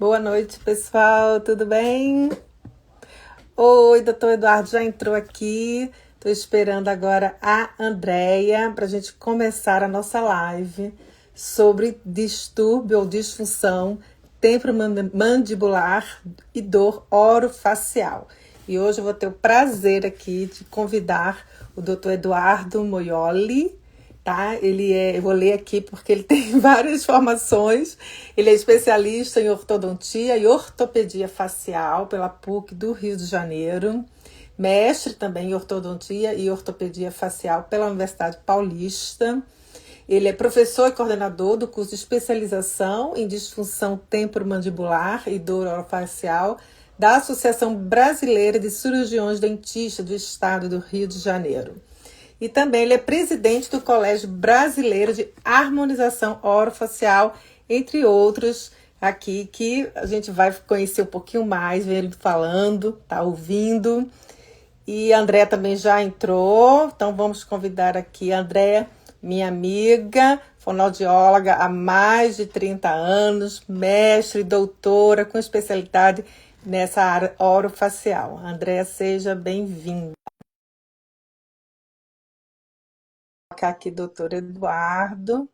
Boa noite, pessoal, tudo bem? Oi, doutor Eduardo já entrou aqui. Estou esperando agora a Andrea para a gente começar a nossa live sobre distúrbio ou disfunção temporomandibular e dor orofacial. E hoje eu vou ter o prazer aqui de convidar o doutor Eduardo Moioli, tá? Eu vou ler aqui porque ele tem várias formações. Ele é especialista em ortodontia e ortopedia facial pela PUC do Rio de Janeiro, mestre também em ortodontia e ortopedia facial pela Universidade Paulista. Ele é professor e coordenador do curso de especialização em disfunção temporomandibular e dor orofacial da Associação Brasileira de Cirurgiões Dentistas do Estado do Rio de Janeiro. E também ele é presidente do Colégio Brasileiro de Harmonização Orofacial, entre outros aqui, que a gente vai conhecer um pouquinho mais, ver ele falando, tá ouvindo. E a Andréa também já entrou, então vamos convidar aqui a Andréa, minha amiga, fonoaudióloga há mais de 30 anos, mestre, doutora, com especialidade nessa área orofacial. Andréa, seja bem-vinda. Vou colocar aqui, doutor Eduardo,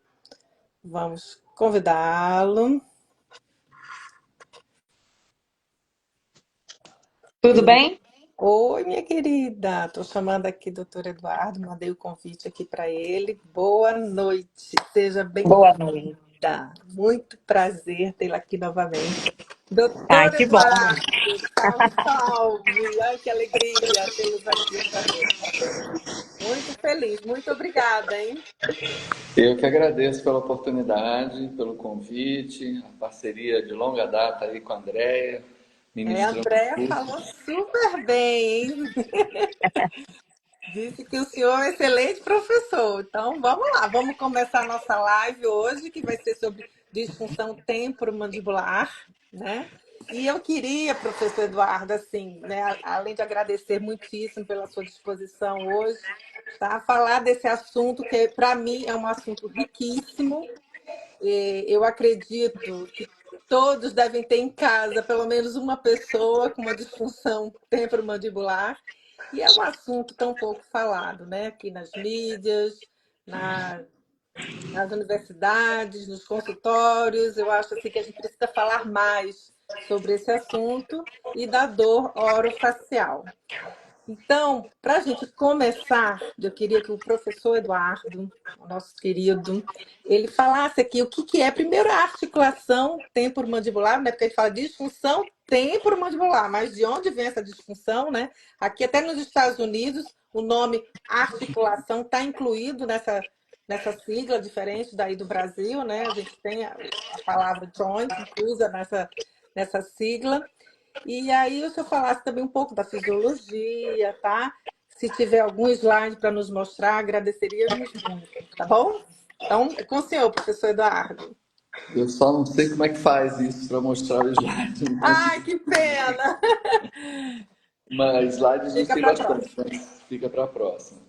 vamos convidá-lo. Tudo bem? Oi, minha querida, estou chamando aqui doutor Eduardo, mandei o convite aqui para ele. Boa noite, seja Boa bem-vinda. noite. Muito prazer tê-la aqui novamente. Ai, Doutor que bom. Eduardo, salve, salve! Ai, que alegria tê-los aqui outra vez. Muito feliz, muito obrigada, hein? Eu que agradeço pela oportunidade, pelo convite, a parceria de longa data aí com a Andrea, A ministrando o Andréa curso. falou super bem, hein? Disse que o senhor é um excelente professor. Então, vamos lá, vamos começar a nossa live hoje, que vai ser sobre disfunção temporomandibular, né? E eu queria, professor Eduardo, assim, né, além de agradecer muitíssimo pela sua disposição hoje, tá? Falar desse assunto que, para mim, é um assunto riquíssimo. Eu acredito que todos devem ter em casa pelo menos uma pessoa com uma disfunção temporomandibular. E é um assunto tão pouco falado, né? Aqui nas mídias, na- nas universidades, nos consultórios. Eu acho assim que a gente precisa falar mais sobre esse assunto e da dor orofacial. Então, para a gente começar, eu queria que o professor Eduardo, o nosso querido, ele falasse aqui o que que é, primeiro, a articulação temporomandibular, né? Porque a gente fala disfunção temporomandibular, mas de onde vem essa disfunção, né? Aqui, até nos Estados Unidos, o nome articulação está incluído nessa sigla, diferente daí do Brasil, né? A gente tem a palavra joint inclusa nessa sigla. E aí, se eu falasse também um pouco da fisiologia, tá? Se tiver algum slide para nos mostrar, agradeceríamos muito, tá bom? Então, é com o senhor, professor Eduardo. Eu só não sei como é que faz isso para mostrar o slide, não Ai, consigo. que pena! Mas slides eu Fica sei para a bastante, próxima. mas fica para a próxima.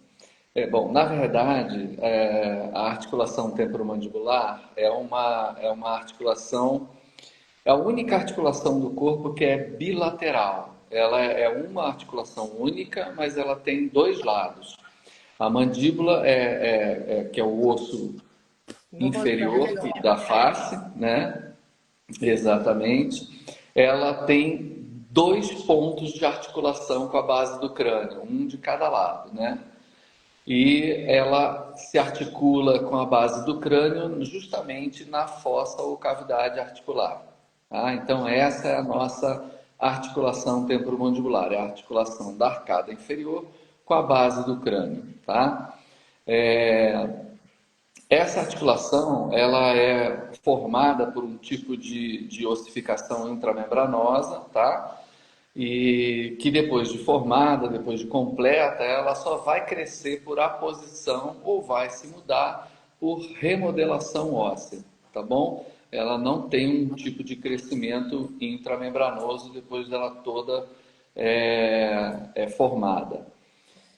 Bom, na verdade, a articulação temporomandibular é uma articulação. É a única articulação do corpo que é bilateral. Ela é uma articulação única, mas ela tem dois lados. A mandíbula que é o osso Vou mostrar inferior melhor. da face, né? Exatamente. Ela tem dois pontos de articulação com a base do crânio, um de cada lado, né? E ela se articula com a base do crânio justamente na fossa ou cavidade articular. Tá? Então, essa é a nossa articulação temporomandibular, é a articulação da arcada inferior com a base do crânio. Tá? Essa articulação ela é formada por um tipo de ossificação intramembranosa, tá? E que depois de formada, depois de completa, ela só vai crescer por aposição ou vai se mudar por remodelação óssea, tá bom? Ela não tem um tipo de crescimento intramembranoso depois dela toda formada.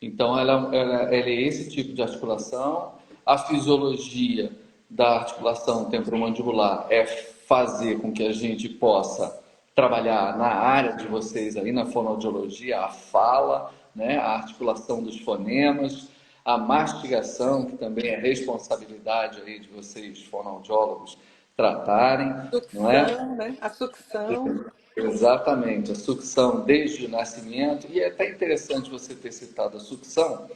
Então, ela é esse tipo de articulação. A fisiologia da articulação temporomandibular é fazer com que a gente possa trabalhar na área de vocês aí, na fonoaudiologia, a fala, né, a articulação dos fonemas, a mastigação, que também é responsabilidade aí de vocês, fonoaudiólogos, tratarem, não é? Sucção, né? A sucção. Exatamente, a sucção desde o nascimento, e é até interessante você ter citado a sucção,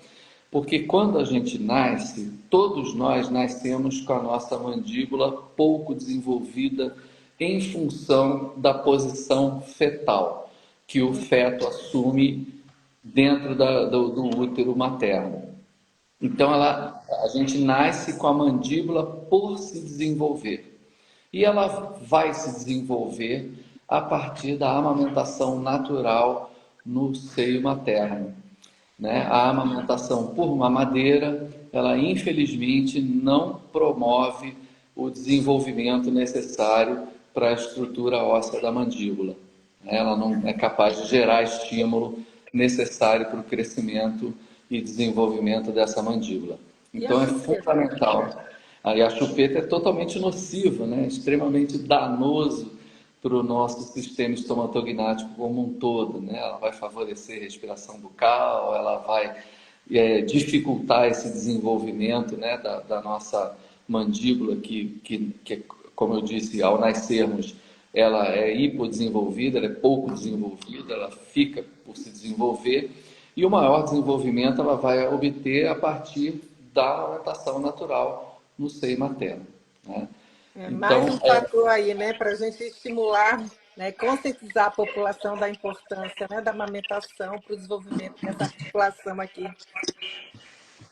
porque quando a gente nasce, todos nós nascemos com a nossa mandíbula pouco desenvolvida em função da posição fetal que o feto assume dentro do útero materno. Então, a gente nasce com a mandíbula por se desenvolver. E ela vai se desenvolver a partir da amamentação natural no seio materno, né? A amamentação por mamadeira, ela infelizmente não promove o desenvolvimento necessário para a estrutura óssea da mandíbula. Ela não é capaz de gerar estímulo necessário para o crescimento e desenvolvimento dessa mandíbula. E a Então é chupeta? fundamental. Aí a chupeta é totalmente nociva, né? Extremamente danoso para o nosso sistema estomatognático como um todo, né? Ela vai favorecer a respiração bucal, ela vai dificultar esse desenvolvimento, né, da nossa mandíbula, que, como eu disse, ao nascermos, ela é hipodesenvolvida, ela é pouco desenvolvida, ela fica por se desenvolver, e o maior desenvolvimento ela vai obter a partir da amamentação natural no seio materno, né? É mais Então, um fator aí, né, para a gente estimular, né, conscientizar a população da importância, né, da amamentação para o desenvolvimento dessa articulação aqui.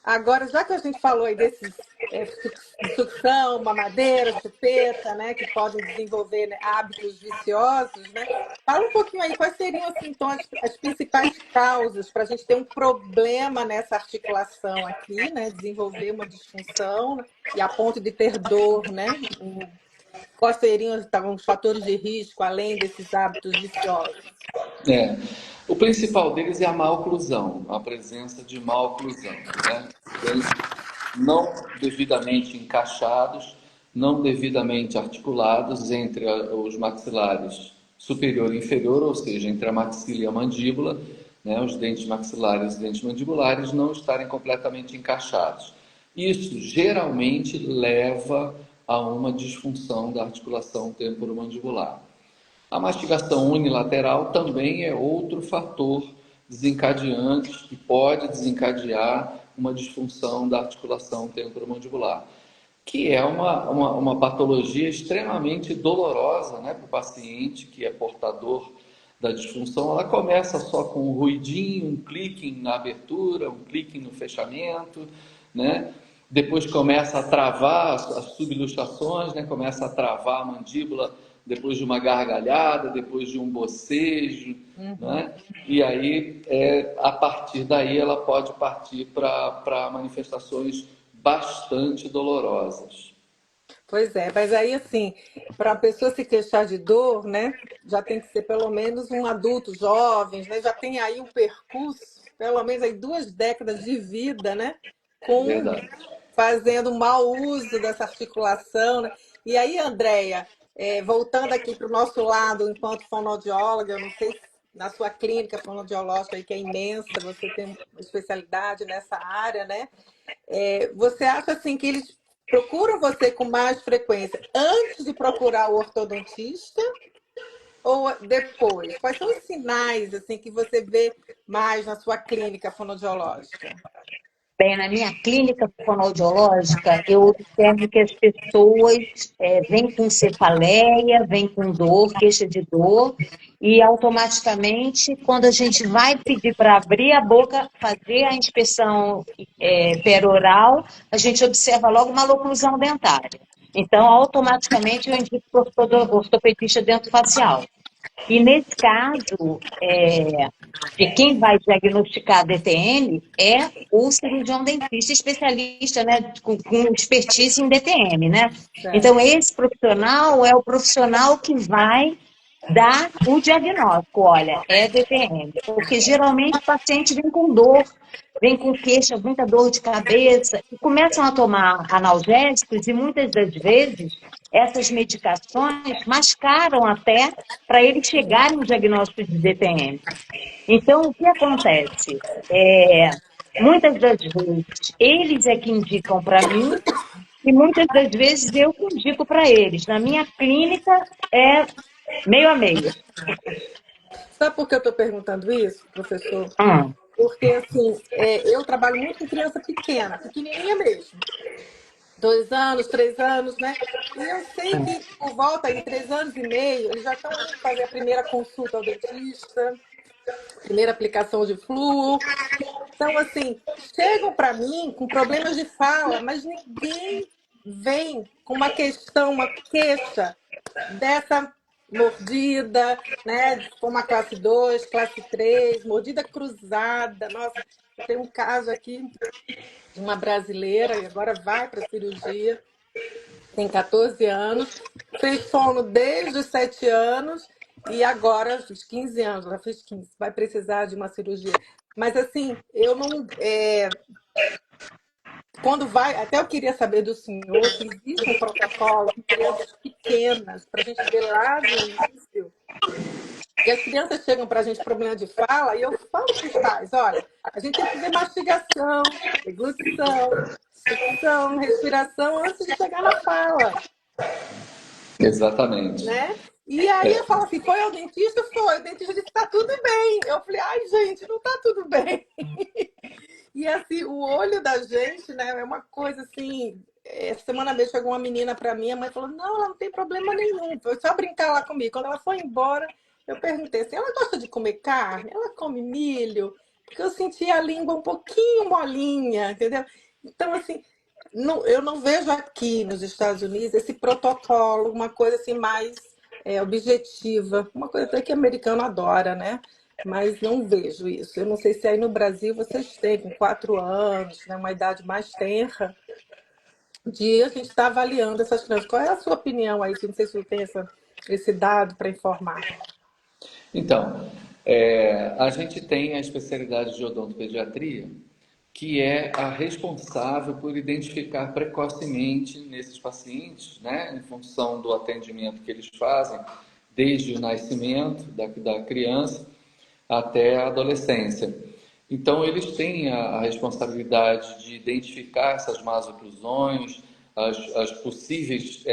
Agora, já que a gente falou aí desses sucção, mamadeira, chupeta, né, que podem desenvolver, né, hábitos viciosos, né? Fala um pouquinho aí quais seriam assim, então, as principais causas para a gente ter um problema nessa articulação aqui, né, desenvolver uma disfunção, né, e a ponto de ter dor, né? Quais seriam então, os fatores de risco além desses hábitos viciosos? É, o principal deles é a maloclusão, a presença de maloclusão, né? Dentes não devidamente encaixados, não devidamente articulados entre os maxilares superior e inferior, ou seja, entre a maxila e a mandíbula, né? Os dentes maxilares e os dentes mandibulares não estarem completamente encaixados. Isso geralmente leva a uma disfunção da articulação temporomandibular. A mastigação unilateral também é outro fator desencadeante que pode desencadear uma disfunção da articulação temporomandibular, que é uma patologia extremamente dolorosa, né, para o paciente que é portador da disfunção. Ela começa só com um ruidinho, um clique na abertura, um clique no fechamento, né? Depois começa a travar as subluxações, né? Começa a travar a mandíbula depois de uma gargalhada, depois de um bocejo, Uhum. né? E aí, a partir daí, ela pode partir para manifestações bastante dolorosas. Pois é, mas aí assim, para a pessoa se queixar de dor, né, já tem que ser pelo menos um adulto jovem, né, já tem aí um percurso, pelo menos aí 2 décadas de vida, né, com Verdade. fazendo mau uso dessa articulação, né? E aí, Andréia, voltando aqui para o nosso lado, enquanto fonoaudióloga, eu não sei se na sua clínica fonoaudiológica aí, que é imensa, você tem uma especialidade nessa área, né? Você acha assim que eles procuram você com mais frequência antes de procurar o ortodontista ou depois? Quais são os sinais assim que você vê mais na sua clínica fonoaudiológica? Bem, na minha clínica fonoaudiológica, eu observo que as pessoas vêm com cefaleia, vêm com dor, queixa de dor, e automaticamente, quando a gente vai pedir para abrir a boca, fazer a inspeção peroral, a gente observa logo uma oclusão dentária. Então, automaticamente, eu indico para o ortopedista dentofacial. E nesse caso, de quem vai diagnosticar DTM é o cirurgião dentista especialista, né, com expertise em DTM, né? Então, Certo. esse profissional é o profissional que vai dar o diagnóstico, olha, é DTM, porque geralmente o paciente vem com dor, vem com queixa, muita dor de cabeça, e começam a tomar analgésicos, e muitas das vezes essas medicações mascaram até para eles chegarem no diagnóstico de DTM. Então, o que acontece? Muitas das vezes, eles é que indicam para mim, e muitas das vezes eu que indico para eles. Na minha clínica, é meio a meio. Sabe por que eu estou perguntando isso, professor? Hum, Porque, assim, eu trabalho muito com criança pequena, pequenininha mesmo. 2 anos, 3 anos, né? E eu sei que por volta aí, 3 anos e meio, eles já estão indo fazer a primeira consulta ao dentista, primeira aplicação de flúor. Então, assim, chegam para mim com problemas de fala, mas ninguém vem com uma questão, uma queixa dessa mordida, né? Se for uma classe 2, classe 3, mordida cruzada. Nossa, eu tenho um caso aqui de uma brasileira e agora vai para a cirurgia, tem 14 anos, fez fono desde os 7 anos e agora, os 15 anos, ela fez 15, vai precisar de uma cirurgia. Mas assim, eu não. Quando vai, até eu queria saber do senhor se existe um protocolo com crianças pequenas, para a gente ver lá do início. E as crianças chegam para a gente com problema de fala, e eu falo para os pais: olha, a gente tem que ver mastigação, deglutição, sucção, respiração antes de chegar na fala. Exatamente. Né? E aí eu falo assim, foi ao dentista? Foi. O dentista disse, tá tudo bem. Eu falei, ai, gente, não tá tudo bem. E assim, o olho da gente, né, é uma coisa assim. Essa semana mesmo chegou uma menina para mim, a mãe falou, não, ela não tem problema nenhum. Foi só brincar lá comigo. Quando ela foi embora, eu perguntei assim, ela gosta de comer carne? Ela come milho? Porque eu senti a língua um pouquinho molinha, entendeu? Então, assim, eu não vejo aqui nos Estados Unidos esse protocolo, uma coisa assim mais objetiva, uma coisa até que americano adora, né? Mas não vejo isso. Eu não sei se aí no Brasil vocês têm, com 4 anos, né, uma idade mais tenra, de a gente estar avaliando essas crianças. Qual é a sua opinião aí? Não sei se você tem esse dado para informar. Então, a gente tem a especialidade de odontopediatria, que é a responsável por identificar precocemente nesses pacientes, né, em função do atendimento que eles fazem, desde o nascimento da criança até a adolescência. Então, eles têm a responsabilidade de identificar essas más oclusões, as possíveis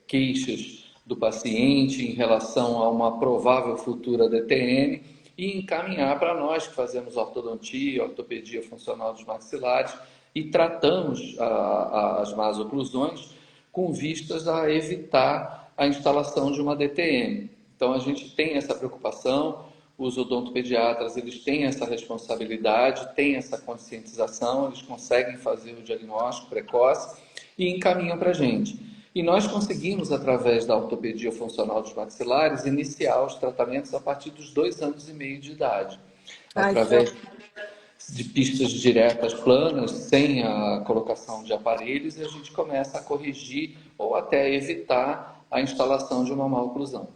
queixas do paciente em relação a uma provável futura DTM e encaminhar para nós que fazemos ortodontia, ortopedia funcional dos maxilares e tratamos as más oclusões com vistas a evitar a instalação de uma DTM. Então, a gente tem essa preocupação, os odontopediatras, eles têm essa responsabilidade, têm essa conscientização, eles conseguem fazer o diagnóstico precoce e encaminham para a gente. E nós conseguimos, através da ortopedia funcional dos maxilares, iniciar os tratamentos a partir dos 2 anos e meio de idade, através de pistas diretas planas, sem a colocação de aparelhos, e a gente começa a corrigir ou até evitar a instalação de uma má oclusão.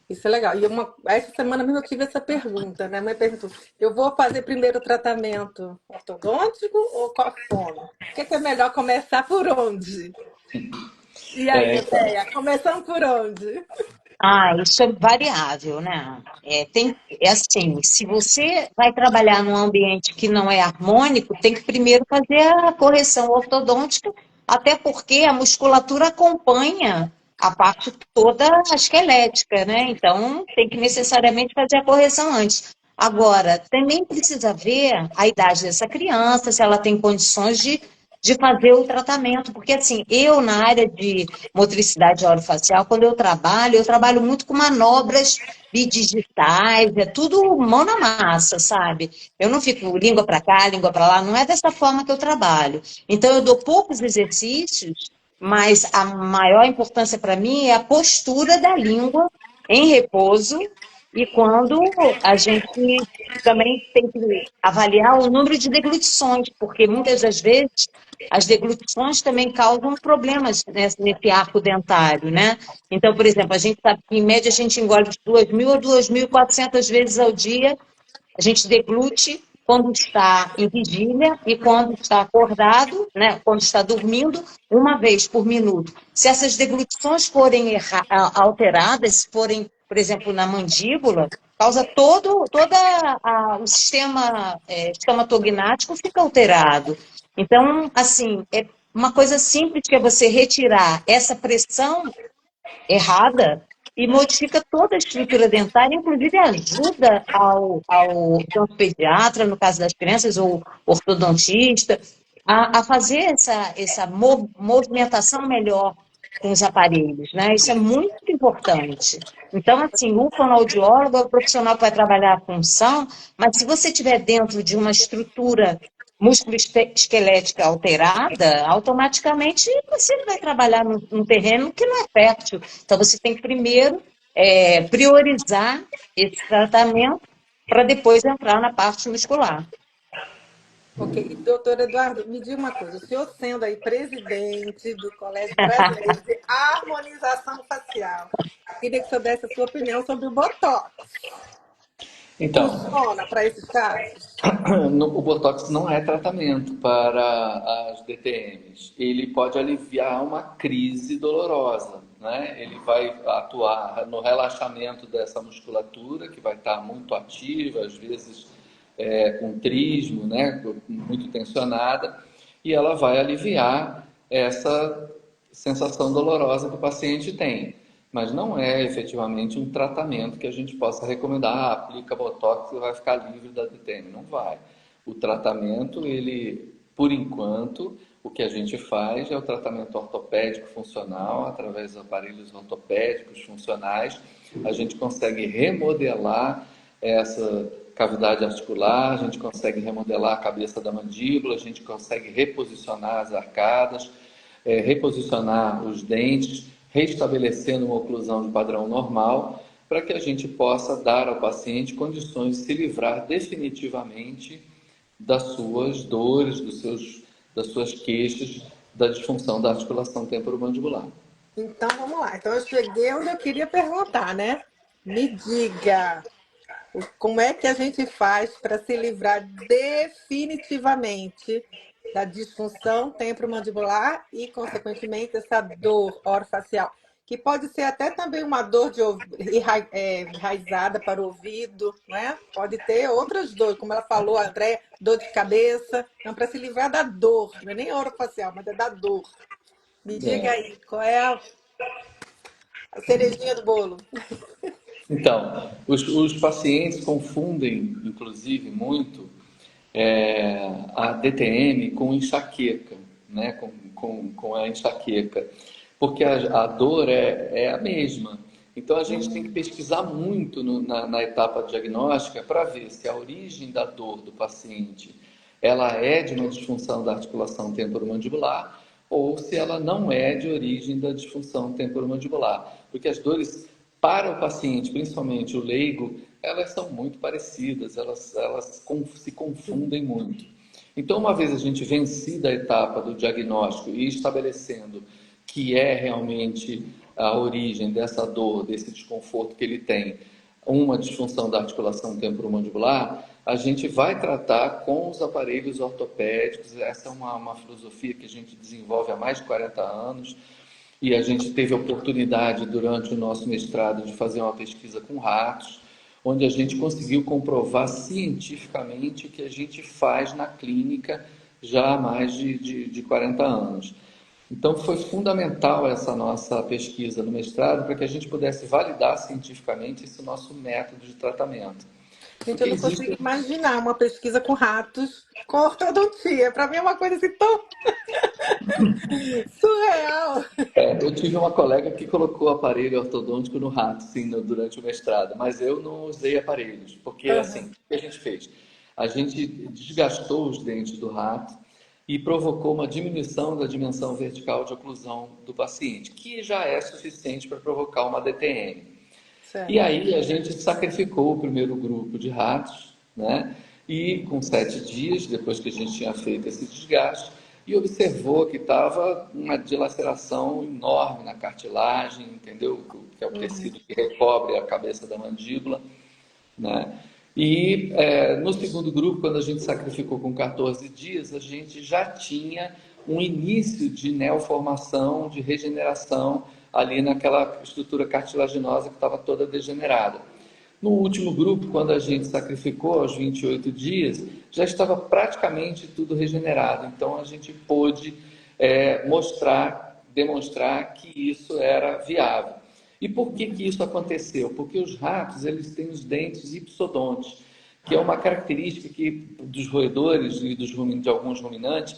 Isso é legal. E essa semana mesmo eu tive essa pergunta, né? A mãe perguntou: eu vou fazer primeiro o tratamento ortodôntico ou com a fono? O que é melhor começar por onde? E aí, Andréia, começando por onde? Isso é variável, né? É assim, se você vai trabalhar num ambiente que não é harmônico, tem que primeiro fazer a correção ortodôntica, até porque a musculatura acompanha a parte toda esquelética, né? Então, tem que necessariamente fazer a correção antes. Agora, também precisa ver a idade dessa criança, se ela tem condições de fazer o tratamento, porque assim, eu na área de motricidade orofacial, quando eu trabalho muito com manobras bidigitais, é tudo mão na massa, sabe? Eu não fico língua para cá, língua para lá, não é dessa forma que eu trabalho. Então, eu dou poucos exercícios, mas a maior importância para mim é a postura da língua em repouso e quando a gente também tem que avaliar o número de deglutições, porque muitas das vezes as deglutições também causam problemas nesse arco dentário, né? Então, por exemplo, a gente sabe que em média a gente engole de 2.000 a 2.400 vezes ao dia, a gente deglute quando está em vigília e quando está acordado, né, quando está dormindo, uma vez por minuto. Se essas deglutições forem alteradas, se forem, por exemplo, na mandíbula, causa o sistema estomatognático fica alterado. Então, assim, é uma coisa simples que é você retirar essa pressão errada e modifica toda a estrutura dentária, inclusive ajuda ao pediatra, no caso das crianças, ou ortodontista, a fazer essa movimentação melhor com os aparelhos, né? Isso é muito importante. Então, assim, o fonoaudiólogo é o profissional que vai trabalhar a função, mas se você estiver dentro de uma estrutura músculo-esquelética alterada, automaticamente você vai trabalhar num terreno que não é fértil. Então, você tem que primeiro priorizar esse tratamento para depois entrar na parte muscular. Ok, doutor Eduardo, me diga uma coisa. O senhor sendo aí presidente do Colégio Brasileiro de Harmonização Facial, queria que o senhor desse a sua opinião sobre o Botox. Então, Funciona para esses casos? o Botox não é tratamento para as DTMs. Ele pode aliviar uma crise dolorosa, né? Ele vai atuar no relaxamento dessa musculatura, que vai estar muito ativa, às vezes com trismo, né? Muito tensionada, e ela vai aliviar essa sensação dolorosa que o paciente tem. Mas não é efetivamente um tratamento que a gente possa recomendar, aplica Botox e vai ficar livre da DTM. Não vai. O tratamento, ele, por enquanto, o que a gente faz é o tratamento ortopédico funcional, através dos aparelhos ortopédicos funcionais, a gente consegue remodelar essa cavidade articular, a gente consegue remodelar a cabeça da mandíbula, a gente consegue reposicionar as arcadas, reposicionar os dentes, restabelecendo uma oclusão de padrão normal, para que a gente possa dar ao paciente condições de se livrar definitivamente das suas dores, das suas queixas, da disfunção da articulação temporomandibular. Então vamos lá. Então eu cheguei onde eu queria perguntar, né? Me diga, como é que a gente faz para se livrar definitivamente da disfunção temporomandibular e, consequentemente, essa dor orofacial, que pode ser até também uma dor enraizada para o ouvido, não é? Pode ter outras dores, como ela falou, a Andréia, dor de cabeça. Então, para se livrar da dor, não é nem orofacial, mas é da dor. Me diga É. aí, qual é a cerejinha do bolo? Então, os pacientes confundem, inclusive, muito a DTM com enxaqueca, né? Com a enxaqueca, porque a dor é a mesma. Então, a gente tem que pesquisar muito na etapa diagnóstica para ver se a origem da dor do paciente ela é de uma disfunção da articulação temporomandibular ou se ela não é de origem da disfunção temporomandibular. Porque as dores para o paciente, principalmente o leigo, elas são muito parecidas, elas se confundem muito. Então, uma vez a gente vencida a etapa do diagnóstico e estabelecendo que é realmente a origem dessa dor, desse desconforto que ele tem, uma disfunção da articulação temporomandibular, a gente vai tratar com os aparelhos ortopédicos. Essa é uma filosofia que a gente desenvolve há mais de 40 anos e a gente teve a oportunidade durante o nosso mestrado de fazer uma pesquisa com ratos, onde a gente conseguiu comprovar cientificamente o que a gente faz na clínica já há mais de 40 anos. Então, foi fundamental essa nossa pesquisa no mestrado para que a gente pudesse validar cientificamente esse nosso método de tratamento. Gente, eu Porque não consigo existe. imaginar uma pesquisa com ratos com ortodontia. Para mim é uma coisa assim tão surreal. Eu tive uma colega que colocou aparelho ortodôntico no rato, sim, durante o mestrado, mas eu não usei aparelhos, porque assim, Uhum. o que a gente fez? A gente desgastou os dentes do rato e provocou uma diminuição da dimensão vertical de oclusão do paciente, que já é suficiente para provocar uma DTM. E Certo. aí a gente sacrificou o primeiro grupo de ratos, né? E com 7 dias, depois que a gente tinha feito esse desgaste, e observou que estava uma dilaceração enorme na cartilagem, entendeu? Que é o Uhum. tecido que recobre a cabeça da mandíbula, né? E no segundo grupo, quando a gente sacrificou com 14 dias, a gente já tinha um início de neoformação, de regeneração ali naquela estrutura cartilaginosa que estava toda degenerada. No último grupo, quando a gente sacrificou aos 28 dias, já estava praticamente tudo regenerado. Então a gente pôde demonstrar que isso era viável. E por que isso aconteceu? Porque os ratos eles têm os dentes ipsodontes, que é uma característica dos roedores e de alguns ruminantes,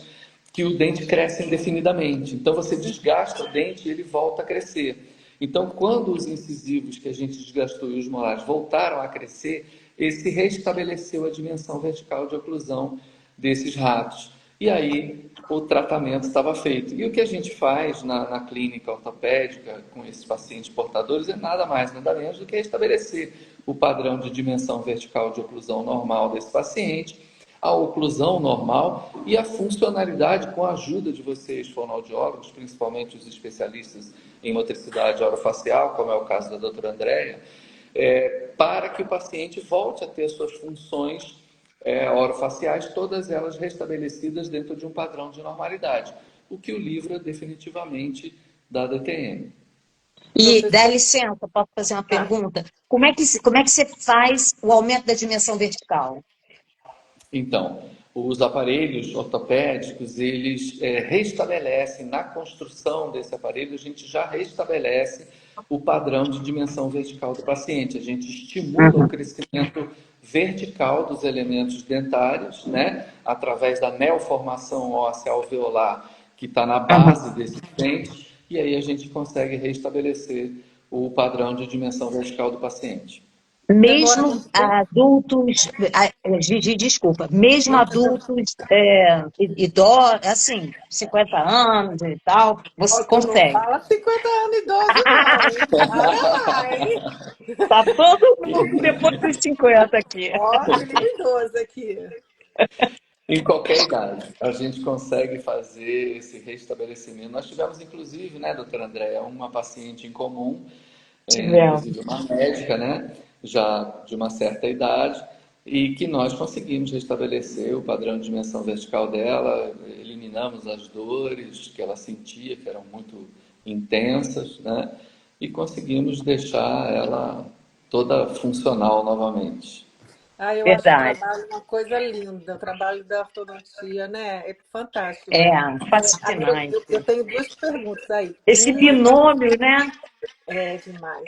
que o dente cresce indefinidamente. Então você desgasta o dente e ele volta a crescer. Então, quando os incisivos que a gente desgastou e os molares voltaram a crescer, esse restabeleceu a dimensão vertical de oclusão desses ratos. E aí o tratamento estava feito. E o que a gente faz na clínica ortopédica com esses pacientes portadores é nada mais, nada menos do que restabelecer o padrão de dimensão vertical de oclusão normal desse paciente, a oclusão normal e a funcionalidade com a ajuda de vocês, fonoaudiólogos, principalmente os especialistas em motricidade orofacial, como é o caso da doutora Andréia, para que o paciente volte a ter suas funções orofaciais, todas elas restabelecidas dentro de um padrão de normalidade, o que o livra definitivamente da DTM. E dá Professor, licença, posso fazer uma tá. pergunta? Como é que você faz o aumento da dimensão vertical? Então, os aparelhos ortopédicos, eles restabelecem, na construção desse aparelho, a gente já restabelece o padrão de dimensão vertical do paciente. A gente estimula o Uhum. crescimento vertical dos elementos dentários, né, através da neoformação óssea alveolar, que está na Uhum. base desses dentes, e aí a gente consegue restabelecer o padrão de dimensão vertical do paciente. Demora Mesmo muito tempo? adultos, Gigi, desculpa, mesmo Não precisa. adultos idosos, assim, 50 anos e tal, você Ó, tu não consegue. fala 50 anos idoso, não, hein? Para lá, hein? Tá todo mundo depois dos 50 aqui. Ó, menino idoso aqui. Em qualquer idade, a gente consegue fazer esse restabelecimento. Nós tivemos, inclusive, né, doutora Andréia, uma paciente em comum, inclusive Tivemos. uma médica, né, já de uma certa idade, e que nós conseguimos restabelecer o padrão de dimensão vertical dela, eliminamos as dores que ela sentia, que eram muito intensas, né, e conseguimos deixar ela toda funcional novamente. Ah, eu acho o Verdade. trabalho uma coisa linda, o trabalho da ortodontia, né? É fantástico. É, Eu, fascinante. eu tenho duas perguntas aí. Esse Uma binômio, né? é demais.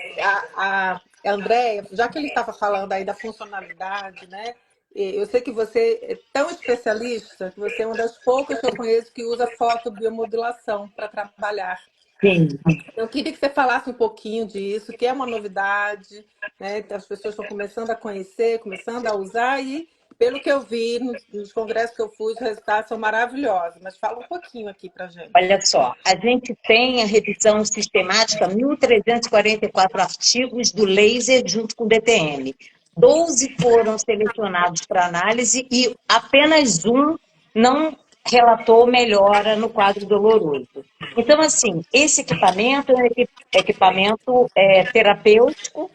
A Andréia, já que ele estava falando aí da funcionalidade, né? Eu sei que você é tão especialista que você é uma das poucas que eu conheço que usa fotobiomodulação para trabalhar. Sim. Eu queria que você falasse um pouquinho disso, que é uma novidade, né? As pessoas estão começando a conhecer, começando a usar, e pelo que eu vi nos congressos que eu fui, os resultados são maravilhosos. Mas fala um pouquinho aqui para gente. Olha só, a gente tem a revisão sistemática, 1.344 artigos do laser junto com o DTM. 12 foram selecionados para análise e apenas um não relatou melhora no quadro doloroso. Então, assim, esse equipamento é um equipamento terapêutico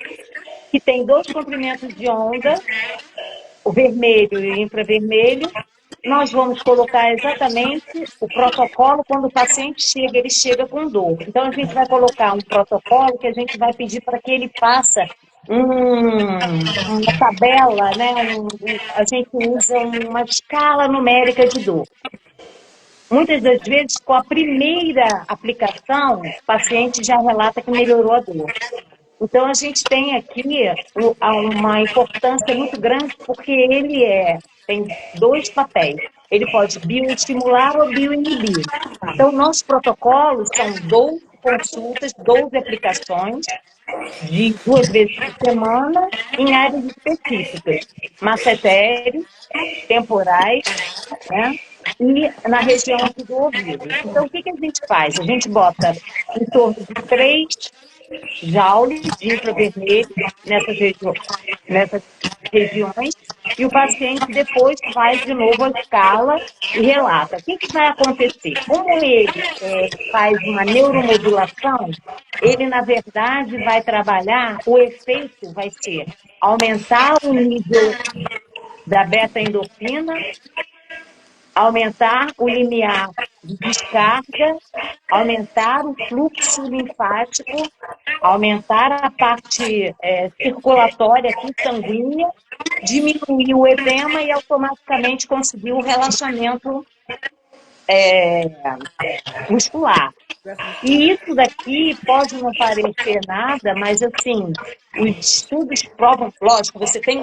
que tem dois comprimentos de onda, o vermelho e o infravermelho. Nós vamos colocar exatamente o protocolo quando o paciente chega, ele chega com dor. Então, a gente vai colocar um protocolo que a gente vai pedir para que ele faça uma tabela, né? A gente usa uma escala numérica de dor. Muitas das vezes, com a primeira aplicação, o paciente já relata que melhorou a dor. Então, a gente tem aqui uma importância muito grande, porque ele tem dois papéis. Ele pode bioestimular ou bioinibir. Então, nossos protocolos são 12 consultas, 12 aplicações, de 2 vezes por semana, em áreas específicas, masseteres, temporais, né? E na região aqui do ouvido. Então, o que a gente faz? A gente bota em torno de 3 joules de infravermelho nessas regiões, e o paciente depois faz de novo a escala e relata. O que, que vai acontecer? Como ele faz uma neuromodulação, ele, na verdade, vai trabalhar, o efeito vai ser aumentar o nível da beta-endorfina, aumentar o limiar de descarga, aumentar o fluxo linfático, aumentar a parte circulatória aqui, sanguínea, diminuir o edema e automaticamente conseguir o relaxamento muscular. Dessa E musculatura. isso daqui pode não parecer nada, mas assim, os estudos provam, lógico, você tem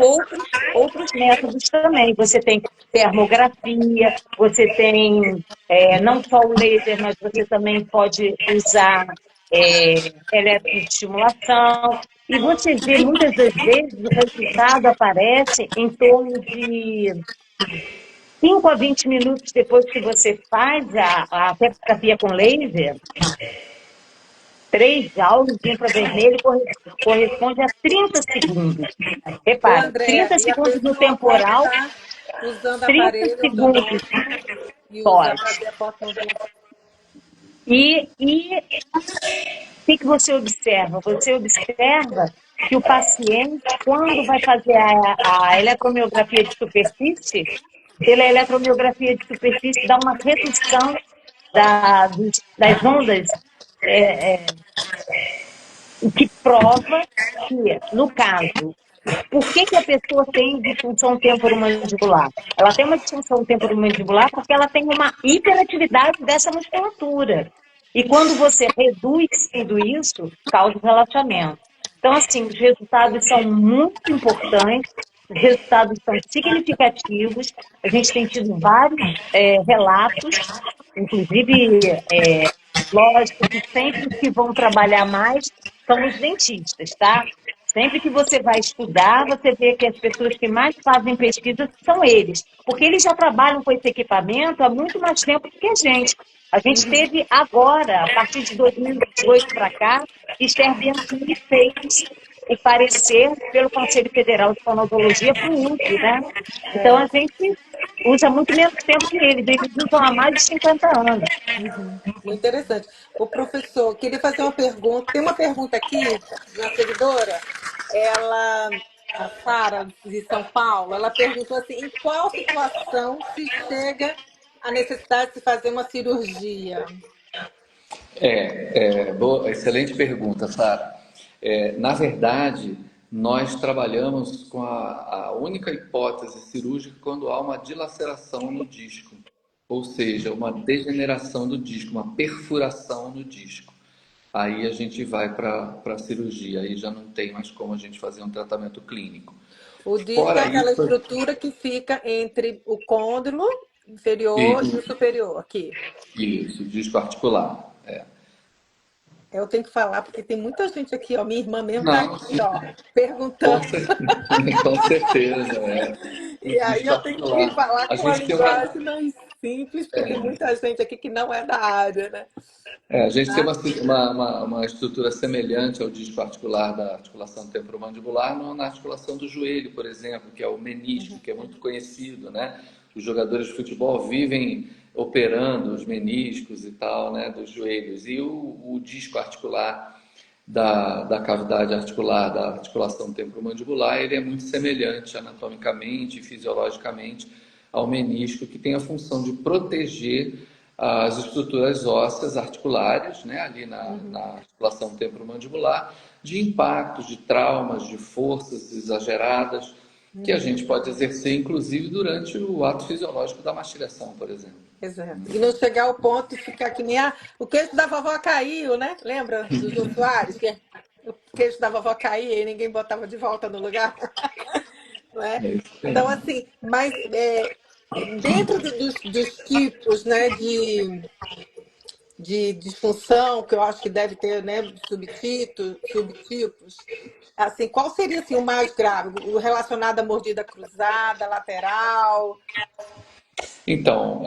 outros métodos também. Você tem termografia, você tem não só o laser, mas você também pode usar eletroestimulação. E você vê muitas das vezes o resultado aparece em torno de 5 a 20 minutos depois que você faz a terapia com laser. 3 joules de infravermelho corresponde a 30 segundos. Ô, Repara, Andréa, 30 e a segundos no pessoa pode temporal, estar usando 30 aparelho segundos ortodôntico e usar pós. fazer a fotomodulação. E o que você observa? Você observa que o paciente, quando vai fazer a eletromiografia de superfície, pela eletromiografia de superfície dá uma redução das ondas o que prova que, no caso, por que, que a pessoa tem disfunção temporomandibular? Ela tem uma disfunção temporomandibular porque ela tem uma hiperatividade dessa musculatura. E quando você reduz tudo isso, causa relaxamento. Então, assim, os resultados são muito importantes, os resultados são significativos. A gente tem tido vários relatos, inclusive, lógico que sempre que vão trabalhar mais são os dentistas, tá? Sempre que você vai estudar, você vê que as pessoas que mais fazem pesquisa são eles, porque eles já trabalham com esse equipamento há muito mais tempo do que a gente. A gente teve agora, a partir de 2018 para cá, Esther Bianchini fez o parecer pelo Conselho Federal de Fonoaudiologia para o USP, né? Então a gente usa muito menos tempo que eles usam há mais de 50 anos. Muito interessante. O professor, queria fazer uma pergunta. Tem uma pergunta aqui de uma seguidora, ela, a Sara, de São Paulo, ela perguntou assim: em qual situação se chega à necessidade de se fazer uma cirurgia? Excelente pergunta, Sara. Na verdade, nós trabalhamos com a única hipótese cirúrgica quando há uma dilaceração no disco, ou seja, uma degeneração do disco, uma perfuração no disco. Aí a gente vai para a cirurgia, aí já não tem mais como a gente fazer um tratamento clínico. O disco é Fora aquela isso, estrutura que fica entre o côndilo inferior e o isso, superior, aqui. isso, disco articular. Eu tenho que falar porque tem muita gente aqui, ó. Minha irmã mesmo está Não, aqui, ó, com perguntando. certeza, com certeza, o E aí disco eu tenho que articular. falar A com uma gente tem uma, linguagem mais simples, porque tem muita gente aqui que não é da área, né? a gente tem Tá? uma estrutura semelhante ao disco articular da articulação temporomandibular na articulação do joelho, por exemplo, que é o menisco, que é muito conhecido, né? Os jogadores de futebol vivem operando os meniscos e tal, né, dos joelhos. E o disco articular da cavidade articular, da articulação temporomandibular, ele é muito semelhante anatomicamente e fisiologicamente ao menisco, que tem a função de proteger as estruturas ósseas articulares, né, ali na articulação temporomandibular, de impactos, de traumas, de forças exageradas, que a gente pode exercer, inclusive, durante o ato fisiológico da mastigação, por exemplo. Exato. E não chegar ao ponto de ficar que nem o queixo da vovó caiu, né? Lembra do Jô Soares? Que o queixo da vovó caía e ninguém botava de volta no lugar, não é? É isso Então, aí. assim, mas dentro dos tipos, né, de disfunção, que eu acho que deve ter, né, subtipos, assim, qual seria assim, o mais grave? O relacionado à mordida cruzada, lateral? Então,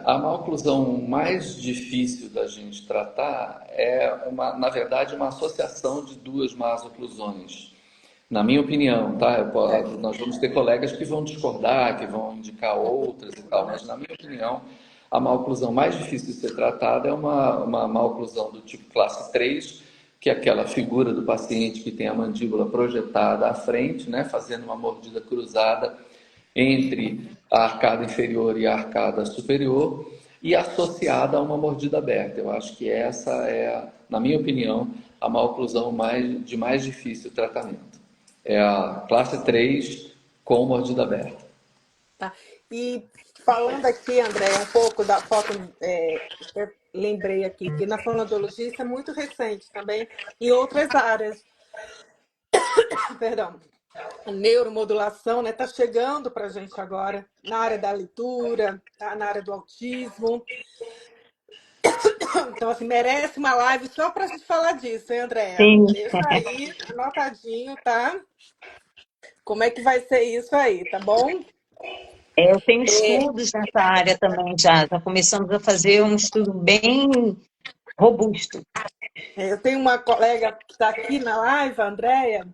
a maloclusão mais difícil da gente tratar é, na verdade, uma associação de duas más oclusões. Na minha opinião, tá? Nós vamos ter colegas que vão discordar, que vão indicar outras e tal, mas na minha opinião, a maloclusão mais difícil de ser tratada é uma maloclusão do tipo classe 3, que é aquela figura do paciente que tem a mandíbula projetada à frente, né, fazendo uma mordida cruzada entre a arcada inferior e a arcada superior e associada a uma mordida aberta. Eu acho que essa é, na minha opinião, a maloclusão de mais difícil tratamento. É a classe 3 com mordida aberta. Tá? E falando aqui, André, um pouco da foto, eu lembrei aqui que na fonoaudiologia isso é muito recente também, em outras áreas, perdão, a neuromodulação, né, tá chegando para a gente agora na área da leitura, tá, na área do autismo. Então, assim, merece uma live só para a gente falar disso, hein, Andréa? Sim, Deixa aí anotadinho, tá? Como é que vai ser isso aí, tá bom? eu tenho estudos nessa área também já. Já começamos a fazer um estudo bem robusto. Eu tenho uma colega que está aqui na live, a Andréia,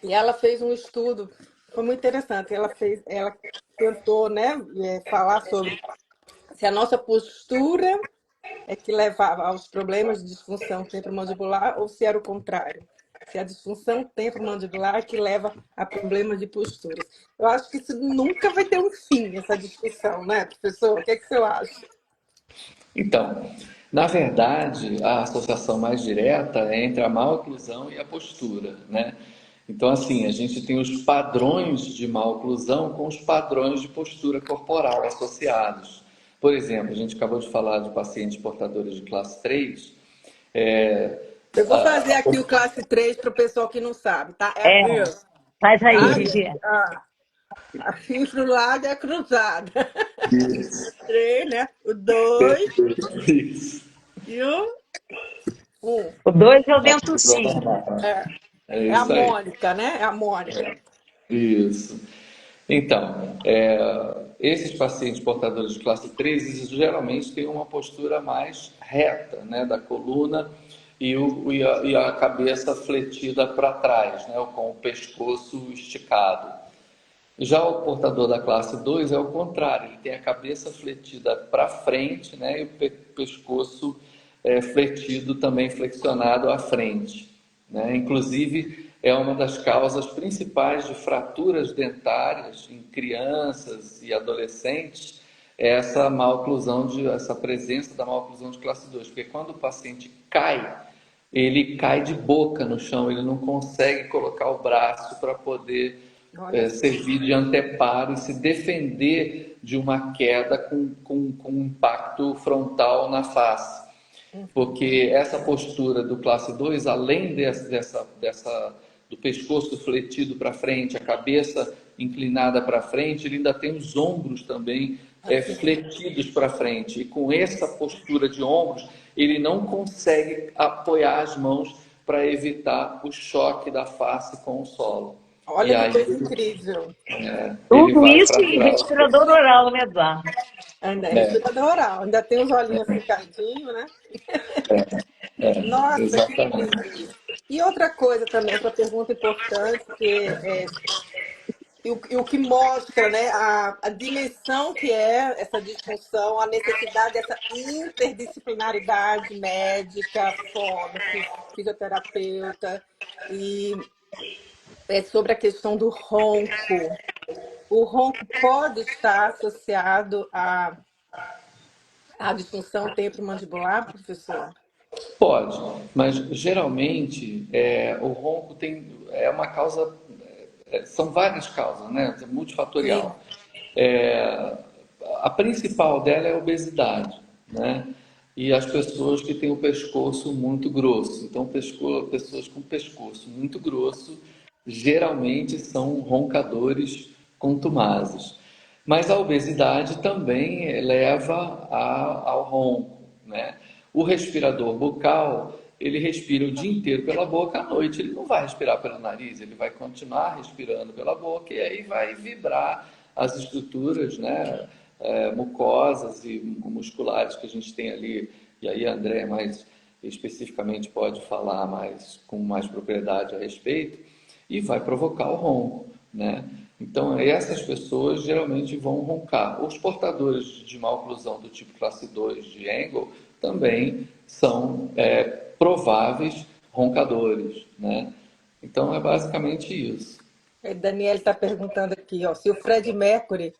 e ela fez um estudo, foi muito interessante. Ela tentou, né, falar sobre se a nossa postura é que levava aos problemas de disfunção temporomandibular ou se era o contrário. Se a disfunção temporomandibular é que leva a problemas de posturas. Eu acho que isso nunca vai ter um fim, essa discussão, né, professor? O que é que você acha? Então, na verdade, a associação mais direta é entre a maloclusão e a postura, né? Então, assim, a gente tem os padrões de maloclusão com os padrões de postura corporal associados. Por exemplo, a gente acabou de falar de pacientes portadores de classe 3. É, Eu vou fazer aqui o classe 3 para o pessoal que não sabe, tá? É É, aqui, ó. faz aí, Tá, Gigi. gente? A cifra do lado é cruzada. isso, 3, né? O 2 isso. e o 1. O 2 é o Maloclusão dentucinho. normal. É, É é a isso aí. Mônica, né? É a Mônica. Isso. Então, esses pacientes portadores de classe 3, eles geralmente têm uma postura mais reta, né, da coluna e a cabeça fletida para trás, né, com o pescoço esticado. Já o portador da classe 2 é o contrário, ele tem a cabeça fletida para frente, né, e o pescoço fletido também flexionado à frente, né? Inclusive, é uma das causas principais de fraturas dentárias em crianças e adolescentes, essa presença da maloclusão de classe 2, porque quando o paciente cai, ele cai de boca no chão, ele não consegue colocar o braço para poder Olha só. servir de anteparo e se defender de uma queda com um impacto frontal na face. Porque essa postura do classe 2, além do pescoço fletido para frente, a cabeça inclinada para frente, ele ainda tem os ombros também Assim. fletidos para frente. E com essa postura de ombros, ele não consegue apoiar as mãos para evitar o choque da face com o solo. E Olha que aí coisa incrível. ele Tudo vai isso e fraturar os respirador ossos. oral, né, Eduardo? Ainda é respirador oral. Ainda tem os olhinhos ficadinhos, né? Nossa, que Exatamente. incrível isso. E outra coisa também, outra pergunta importante, e o que mostra, né, a dimensão que é essa disfunção, a necessidade dessa interdisciplinaridade médica, fono, fisioterapeuta, e é sobre a questão do ronco. O ronco pode estar associado à disfunção temporomandibular, professor? Pode, mas geralmente o ronco é uma causa, são várias causas, né? É Sim. multifatorial. É, a principal dela é a obesidade, né? E as pessoas que têm o pescoço muito grosso. Então, pessoas com pescoço muito grosso geralmente são roncadores contumazes. Mas a obesidade também leva ao ronco, né? O respirador bucal, ele respira o dia inteiro pela boca, à noite ele não vai respirar pelo nariz, ele vai continuar respirando pela boca e aí vai vibrar as estruturas, né, mucosas e musculares que a gente tem ali, e aí a André mais especificamente pode falar mais com mais propriedade a respeito, e vai provocar o ronco, né? Então, essas pessoas geralmente vão roncar. Os portadores de má oclusão do tipo classe 2 de Engel também são prováveis roncadores, né? Então, é basicamente isso. A Daniela está perguntando aqui, ó, se o Fred Mercury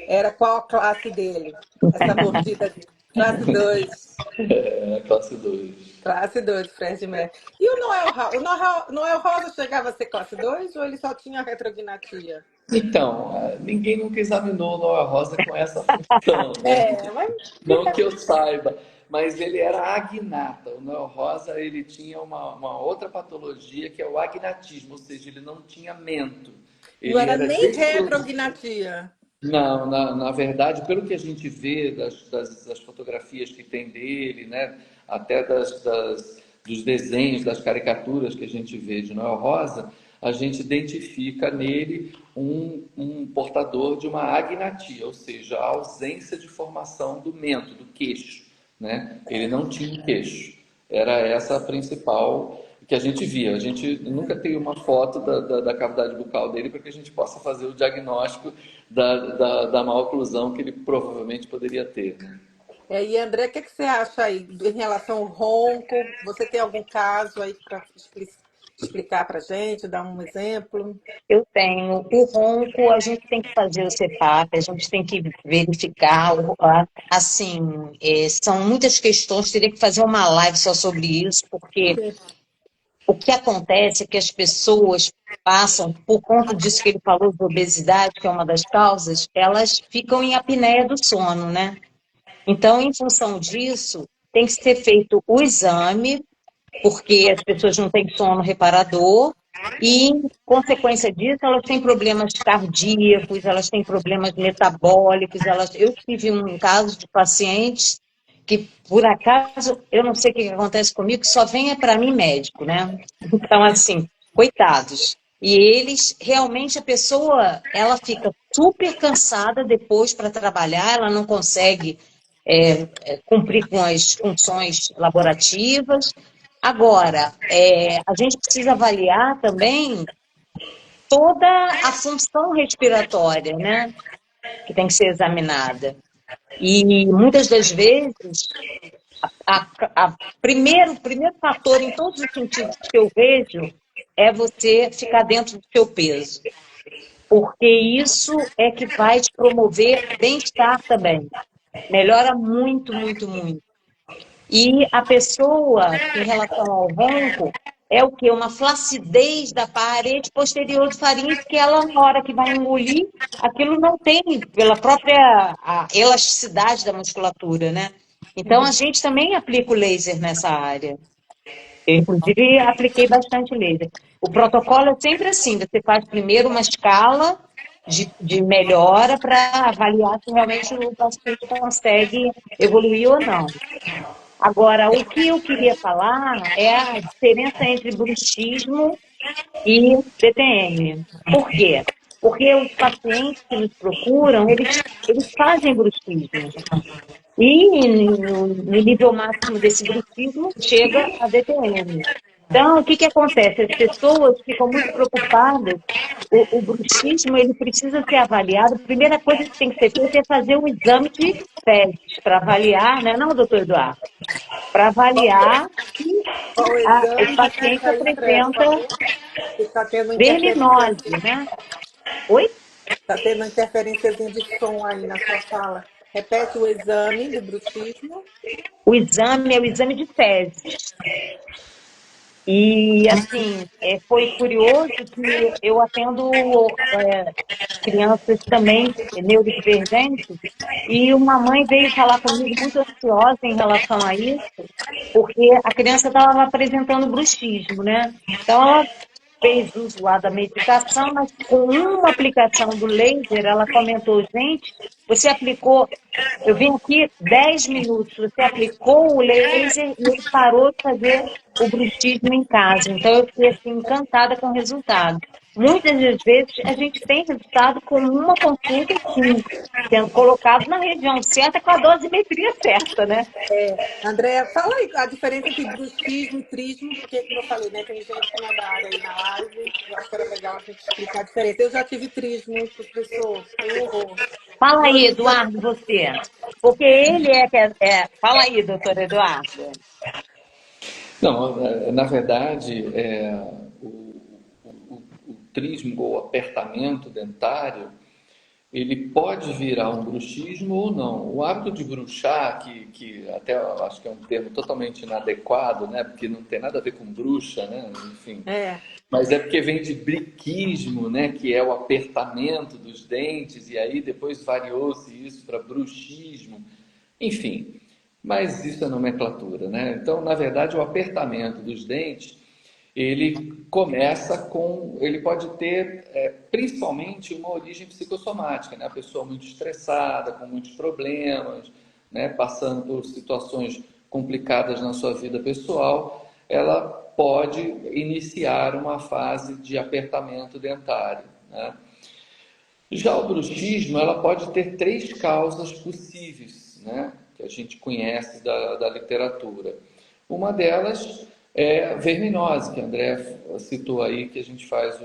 era qual a classe dele? Essa mordida dele. Classe 2. É a classe 2. Classe 2, Fred Mercury. E o Noel Rosa? O Noel Rosa chegava a ser classe 2 ou ele só tinha retrognatia? Então, ninguém nunca examinou o Noel Rosa com essa função, né? Mas Não fica. que eu saiba, mas ele era agnata. O Noel Rosa, ele tinha uma outra patologia que é o agnatismo, ou seja, ele não tinha mento. Não Ele era era nem desprovido. retrognatia. Não, na verdade, pelo que a gente vê das fotografias que tem dele, né, até dos desenhos, das caricaturas que a gente vê de Noel Rosa, a gente identifica nele um portador de uma agnatia, ou seja, a ausência de formação do mento, do queixo, né? Ele não tinha um queixo. Era essa a principal que a gente via. A gente nunca tem uma foto da cavidade bucal dele para que a gente possa fazer o diagnóstico da má oclusão que ele provavelmente poderia ter, né? E André, o que você acha aí em relação ao ronco? Você tem algum caso aí para explicar para gente, dar um exemplo? Eu tenho. O ronco, a gente tem que fazer o CPAP, a gente tem que verificar. Assim, são muitas questões, teria que fazer uma live só sobre isso, porque o que acontece é que as pessoas passam, por conta disso que ele falou, de obesidade, que é uma das causas, elas ficam em apneia do sono, né? Então, em função disso, tem que ser feito o exame, porque as pessoas não têm sono reparador, e, em consequência disso, elas têm problemas cardíacos, elas têm problemas metabólicos. Eu tive um caso de pacientes que, por acaso, eu não sei o que acontece comigo, que só vem para mim médico, né? Então, assim, coitados. E eles, realmente, a pessoa, ela fica super cansada depois para trabalhar, ela não consegue cumprir com as funções laborativas. Agora, a gente precisa avaliar também toda a função respiratória, né, que tem que ser examinada. E muitas das vezes, o primeiro fator em todos os sentidos que eu vejo é você ficar dentro do seu peso, porque isso é que vai te promover bem-estar também. Melhora muito, muito, muito. E a pessoa, em relação ao ronco, é o quê? Uma flacidez da parede posterior do faríngeo, que ela, na hora que vai engolir, aquilo não tem, pela própria elasticidade da musculatura, né? Então, a gente também aplica o laser nessa área. Eu, inclusive, apliquei bastante laser. O protocolo é sempre assim, você faz primeiro uma escala de melhora para avaliar se realmente o paciente consegue evoluir ou não. Agora, o que eu queria falar é a diferença entre bruxismo e DTM. Por quê? Porque os pacientes que nos procuram, eles fazem bruxismo. E no nível máximo desse bruxismo, chega a DTM. Então, o que acontece? As pessoas ficam muito preocupadas. O bruxismo, ele precisa ser avaliado. A primeira coisa que tem que ser feita é fazer um exame de fezes para avaliar, né? Não, doutor Eduardo? Para avaliar se Qual o o exame? paciente Repete aí, André, por apresenta favor. Está tendo interferência. verminose, né? Oi? Está tendo interferênciazinha de som aí na sua fala. Repete o exame do bruxismo. O exame é o exame de fezes. E, assim, foi curioso que eu atendo crianças também neurodivergentes, e uma mãe veio falar comigo muito ansiosa em relação a isso, porque a criança estava apresentando bruxismo, né? Então, ela fez uso lá da medicação, mas com uma aplicação do laser, ela comentou, gente, você aplicou, eu vim aqui 10 minutos, você aplicou o laser e ele parou de fazer o bruxismo em casa. Então, eu fiquei assim, encantada com o resultado. muitas das vezes a gente tem resultado com uma consulta, sim, sendo colocado na região certa com a dosimetria certa, né? Andréa, fala aí a diferença entre bruxismo e trismo, porque, como eu falei, né, tem gente que não é da área aí na live, eu acho que era legal a gente explicar a diferença. Eu já tive trismo, professor, foi um horror. Fala E aí, hoje em dia, Eduardo, você. Porque ele Fala aí, doutor Eduardo. Não, na verdade, o trismo ou apertamento dentário, ele pode virar um bruxismo ou não. O hábito de bruxar, que até eu acho que é um termo totalmente inadequado, né? Porque não tem nada a ver com bruxa, né? Enfim. é, Mas é porque vem de briquismo, né? Que é o apertamento dos dentes, e aí depois variou-se isso para bruxismo. Enfim, mas isso é nomenclatura, né? Então, na verdade, o apertamento dos dentes, ele começa com, ele pode ter principalmente uma origem psicossomática, né? A pessoa muito estressada, com muitos problemas, né? Passando por situações complicadas na sua vida pessoal, ela pode iniciar uma fase de apertamento dentário, né? Já o bruxismo, ela pode ter três causas possíveis, né, que a gente conhece da literatura. Uma delas é a verminose, que a André citou aí, que a gente faz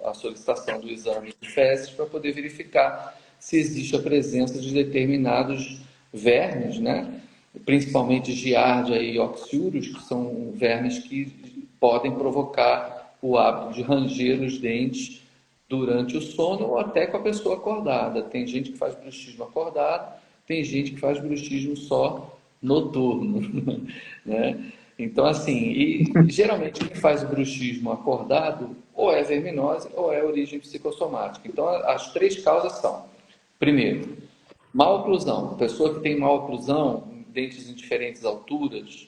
a solicitação do exame de fezes para poder verificar se existe a presença de determinados vermes, né, principalmente Giardia e Oxyurus, que são vermes que podem provocar o hábito de ranger os dentes durante o sono ou até com a pessoa acordada. Tem gente que faz bruxismo acordado, tem gente que faz bruxismo só noturno, né? Então, assim, e geralmente quem faz o bruxismo acordado ou é verminose ou é origem psicossomática. Então, as três causas são: primeiro, maloclusão. Pessoa que tem maloclusão, dentes em diferentes alturas,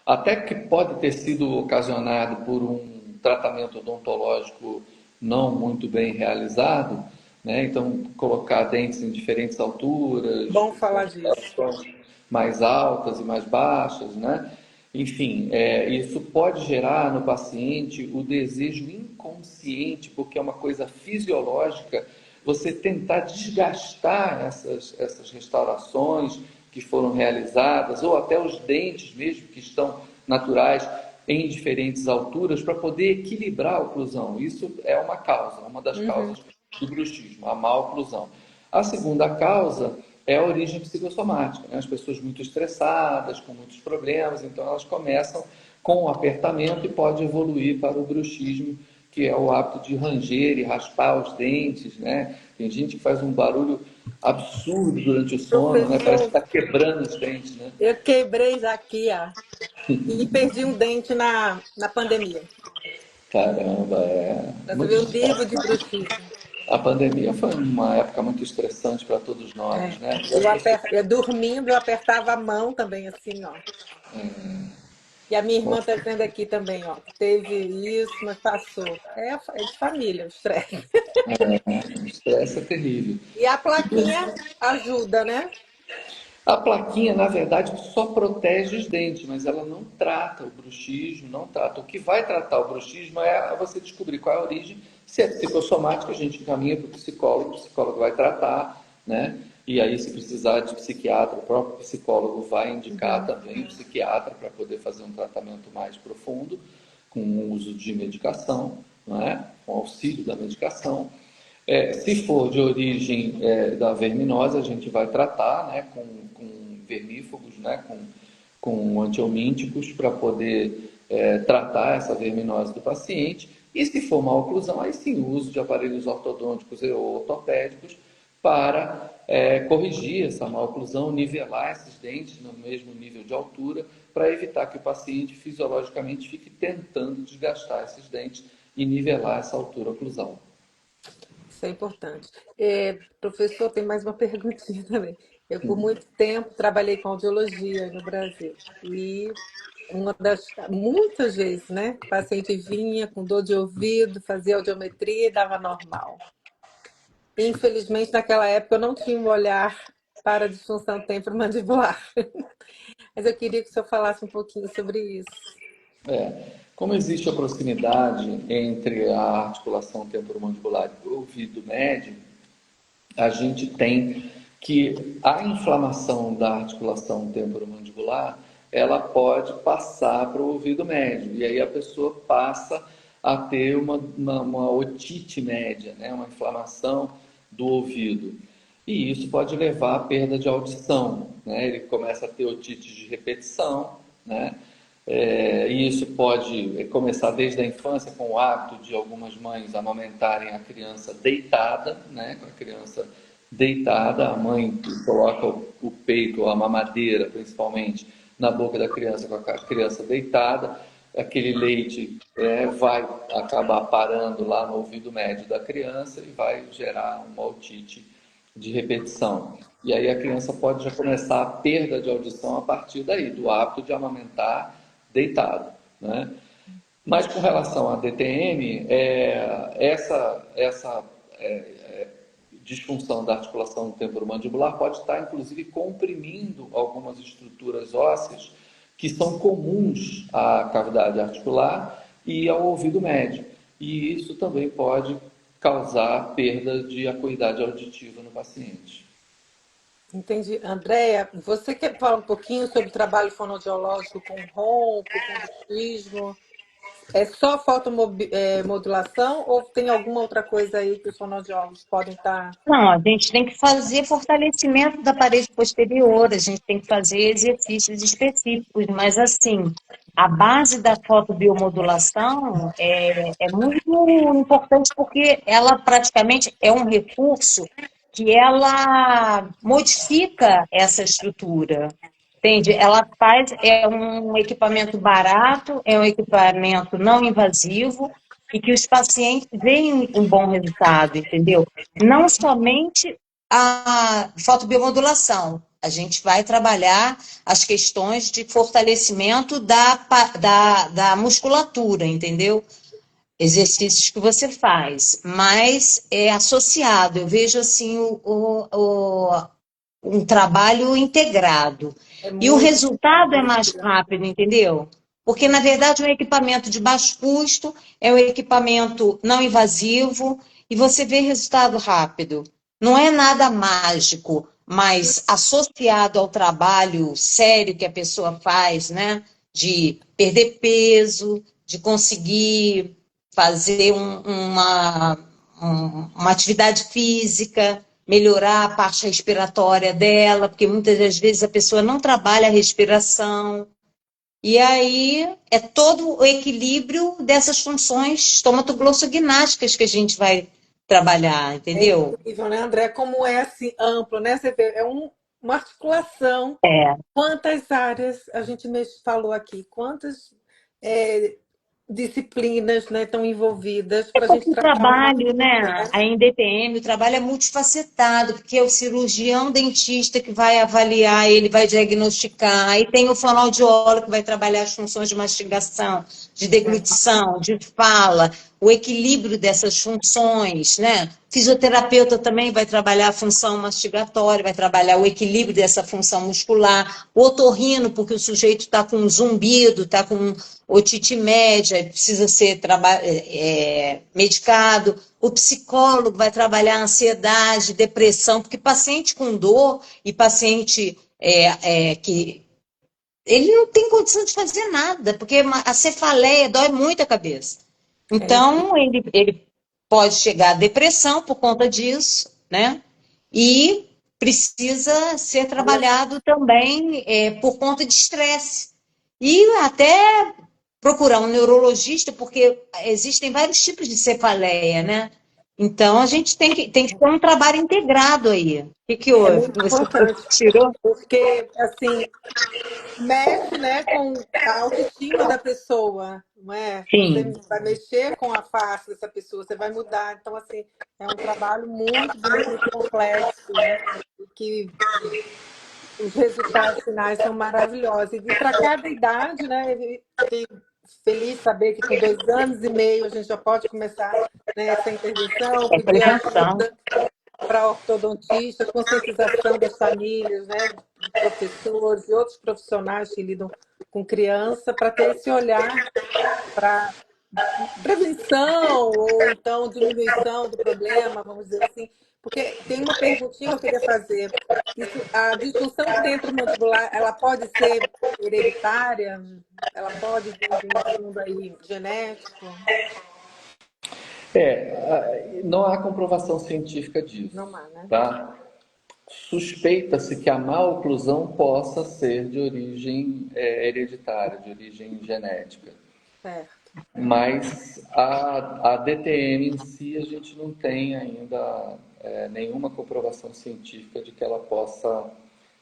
até que pode ter sido ocasionado por um tratamento odontológico não muito bem realizado, né? Então, colocar dentes em diferentes alturas, bom com falar disso. restaurações mais altas e mais baixas, né? Enfim, isso pode gerar no paciente o desejo inconsciente, porque é uma coisa fisiológica, você tentar desgastar essas restaurações que foram realizadas, ou até os dentes mesmo, que estão naturais em diferentes alturas, para poder equilibrar a oclusão. Isso é uma causa, uma das Uhum. causas do bruxismo, a má oclusão. A segunda causa é a origem psicossomática, né? As pessoas muito estressadas, com muitos problemas, então elas começam com o apertamento e pode evoluir para o bruxismo, que é o hábito de ranger e raspar os dentes, né? Tem gente que faz um barulho absurdo durante o sono, né? Parece que Professor, está quebrando os dentes, né? eu quebrei já aqui, ó, e perdi um dente na pandemia. Caramba, é Pra você muito ver o nível estresse. de bruxismo. A pandemia foi uma época muito estressante para todos nós, É. né? E as pessoas Eu dormindo, eu apertava a mão também, assim, ó. E a minha irmã tá dizendo aqui também, ó, que teve isso, mas passou. É de família, o estresse. o estresse é terrível. E a plaquinha ajuda, né? A plaquinha, na verdade, só protege os dentes, mas ela não trata o bruxismo, não trata. O que vai tratar o bruxismo é você descobrir qual é a origem. Se é psicossomática, a gente encaminha para o psicólogo vai tratar, né? E aí, se precisar de psiquiatra, o próprio psicólogo vai indicar Uhum. também o psiquiatra para poder fazer um tratamento mais profundo, com o uso de medicação, não é? Com auxílio da medicação. Se for de origem da verminose, a gente vai tratar, né, com vermífugos, né, com antiomínticos para poder tratar essa verminose do paciente. E se for uma oclusão, aí sim o uso de aparelhos ortodônticos ou ortopédicos para corrigir essa maloclusão, nivelar esses dentes no mesmo nível de altura, para evitar que o paciente fisiologicamente fique tentando desgastar esses dentes e nivelar essa altura oclusal. Isso é importante. Professor, tem mais uma perguntinha também. Eu, por muito tempo, trabalhei com audiologia no Brasil. E muitas vezes, né? O paciente vinha com dor de ouvido, fazia audiometria e dava normal. Infelizmente, naquela época, eu não tinha um olhar para a disfunção temporomandibular. Mas eu queria que o senhor falasse um pouquinho sobre isso. Como existe a proximidade entre a articulação temporomandibular e o ouvido médio, a gente tem que a inflamação da articulação temporomandibular, ela pode passar para o ouvido médio, e aí a pessoa passa a ter uma otite média, né? Uma inflamação do ouvido. E isso pode levar à perda de audição, né? Ele começa a ter otite de repetição, né? E isso pode começar desde a infância, com o hábito de algumas mães amamentarem a criança deitada, né? Com a criança deitada, a mãe coloca o peito, ou a mamadeira principalmente, na boca da criança com a criança deitada, aquele leite vai acabar parando lá no ouvido médio da criança e vai gerar uma otite de repetição. E aí a criança pode já começar a perda de audição a partir daí, do hábito de amamentar deitado, né? Mas com relação à DTM, essa disfunção da articulação temporomandibular pode estar, inclusive, comprimindo algumas estruturas ósseas que são comuns à cavidade articular e ao ouvido médio. E isso também pode causar perda de acuidade auditiva no paciente. Entendi. Andréia, você quer falar um pouquinho sobre o trabalho fonoaudiológico com ronco, com bruxismo? É só fotomodulação ou tem alguma outra coisa aí que os fonoaudiólogos podem estar... Não, a gente tem que fazer fortalecimento da parede posterior, a gente tem que fazer exercícios específicos, mas assim, a base da fotobiomodulação é muito importante porque ela praticamente é um recurso que ela modifica essa estrutura, entende? Ela faz, é um equipamento barato, é um equipamento não invasivo e que os pacientes veem um bom resultado, entendeu? Não somente a fotobiomodulação, a gente vai trabalhar as questões de fortalecimento da musculatura, entendeu? Exercícios que você faz, mas é associado, eu vejo assim um trabalho integrado. É E o muito, resultado é muito mais legal. rápido, entendeu? Porque, na verdade, é um equipamento de baixo custo, é um equipamento não invasivo, e você vê resultado rápido. Não é nada mágico, mas associado ao trabalho sério que a pessoa faz, né? De perder peso, de conseguir fazer uma atividade física, melhorar a parte respiratória dela, porque muitas das vezes a pessoa não trabalha a respiração. E aí é todo o equilíbrio dessas funções estomatoglossognáticas que a gente vai trabalhar, É entendeu? incrível, né, André? Como é assim amplo, né? Você vê, uma articulação. É. Quantas áreas a gente falou aqui? Quantas é, disciplinas, né, estão envolvidas É para a gente porque o tratar uma... trabalho, né, a DPM, o trabalho é multifacetado, porque é o cirurgião dentista que vai avaliar, ele vai diagnosticar, aí tem o fonoaudiólogo que vai trabalhar as funções de mastigação, de deglutição, de fala, o equilíbrio dessas funções, né? Fisioterapeuta também vai trabalhar a função mastigatória, vai trabalhar o equilíbrio dessa função muscular, o otorrino, porque o sujeito está com um zumbido, está com otite média, precisa ser medicado. O psicólogo vai trabalhar ansiedade, depressão, porque paciente com dor e paciente que ele não tem condição de fazer nada, porque a cefaleia dói muito a cabeça. É, Então, ele pode chegar à depressão por conta disso, né? E precisa ser olha, trabalhado também por conta de estresse. E até procurar um neurologista, porque existem vários tipos de cefaleia, né? Então, a gente tem que ter um trabalho integrado aí. O que é houve? muito Você importante, tirou? porque assim mexe, né, com a autoestima da pessoa, não é? Você Sim. vai mexer com a face dessa pessoa, você vai mudar. Então, assim, é um trabalho muito bonito, muito complexo, né? E que os resultados finais são maravilhosos. E para cada idade, né? Eu fiquei feliz de saber que com 2 anos e meio a gente já pode começar, né, essa intervenção, É pedir prevenção. ajuda para ortodontista, conscientização das famílias, né? professores e outros profissionais que lidam com criança para ter esse olhar para prevenção ou então diminuição do problema, vamos dizer assim. Porque tem uma perguntinha que eu queria fazer. Isso, a disfunção temporomandibular, ela pode ser hereditária? Ela pode vir de um fundo aí genético? Não há comprovação científica Não disso, há, né? tá? Suspeita-se que a maloclusão possa ser de origem hereditária, de origem genética. Certo. Mas a DTM em si, a gente não tem ainda nenhuma comprovação científica de que ela possa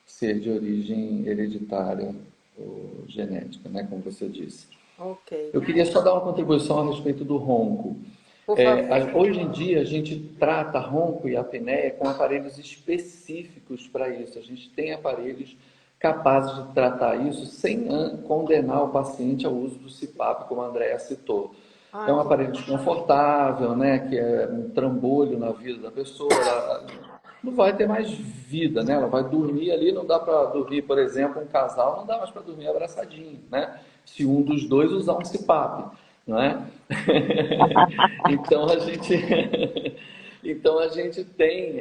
ser de origem hereditária ou genética, né, como você disse. Ok. Eu queria só dar uma contribuição a respeito do ronco. Por favor. Hoje em dia, a gente trata ronco e apneia com aparelhos específicos para isso. A gente tem aparelhos capazes de tratar isso sem condenar o paciente ao uso do CPAP, como a Andrea citou. É Ai, um que aparelho desconfortável, né, que é um trambolho na vida da pessoa. Ela não vai ter mais vida, né? Ela vai dormir ali, não dá para dormir, por exemplo, um casal, não dá mais para dormir abraçadinho, né? Se um dos dois usar um CPAP, não é? Então a gente, então a gente tem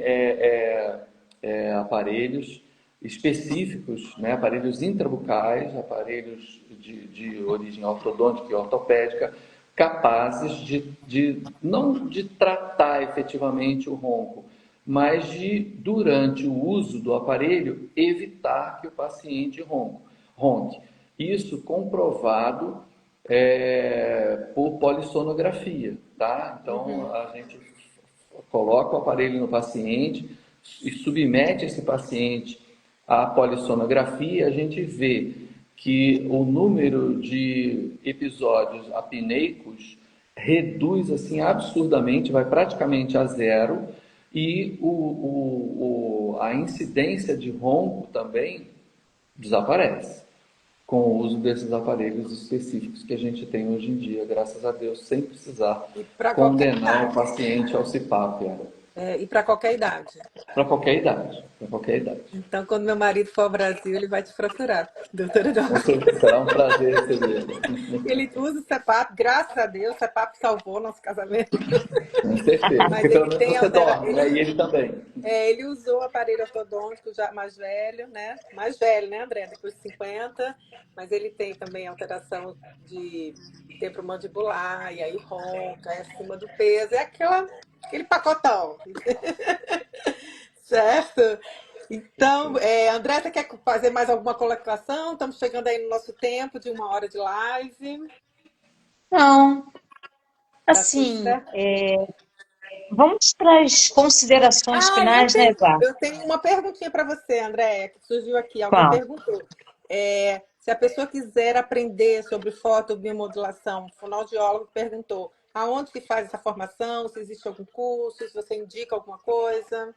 aparelhos específicos, né? Aparelhos intrabucais, aparelhos de origem ortodôntica e ortopédica, capazes não de tratar efetivamente o ronco, mas de, durante o uso do aparelho, evitar que o paciente ronque. Isso comprovado por polissonografia, tá? Então, uhum. a gente coloca o aparelho no paciente e submete esse paciente à polissonografia, a gente vê que o número de episódios apneicos reduz assim absurdamente, vai praticamente a zero, e a incidência de ronco também desaparece com o uso desses aparelhos específicos que a gente tem hoje em dia, graças a Deus, sem precisar E para qualquer condenar o idade. paciente ao CPAP, E para qualquer idade. para qualquer idade, para qualquer idade. Então, quando meu marido for ao Brasil, ele vai te procurar, doutora Com Dora. certeza, será um prazer recebê-lo. Ele usa o CPAP, graças a Deus, o CPAP salvou nosso casamento. Com certeza, Mas porque pelo ele menos tem você dorme, né? E ele também. ele usou o aparelho ortodôntico já mais velho, né? Mais velho, né, André? Depois de 50, mas ele tem também alteração de temporomandibular, e aí ronca, é acima do peso, é aquele pacotão, certo? Então, André, você quer fazer mais alguma colocação? Estamos chegando aí no nosso tempo de 1 hora de live. Não, Tá tudo assim, certo? vamos para as considerações Ah, eu finais, né, tenho, Eduardo? eu tenho uma perguntinha para você, Andréia, que surgiu aqui. Alguém Qual? perguntou. Se a pessoa quiser aprender sobre fotobiomodulação, o fonoaudiólogo perguntou aonde que faz essa formação, se existe algum curso, se você indica alguma coisa.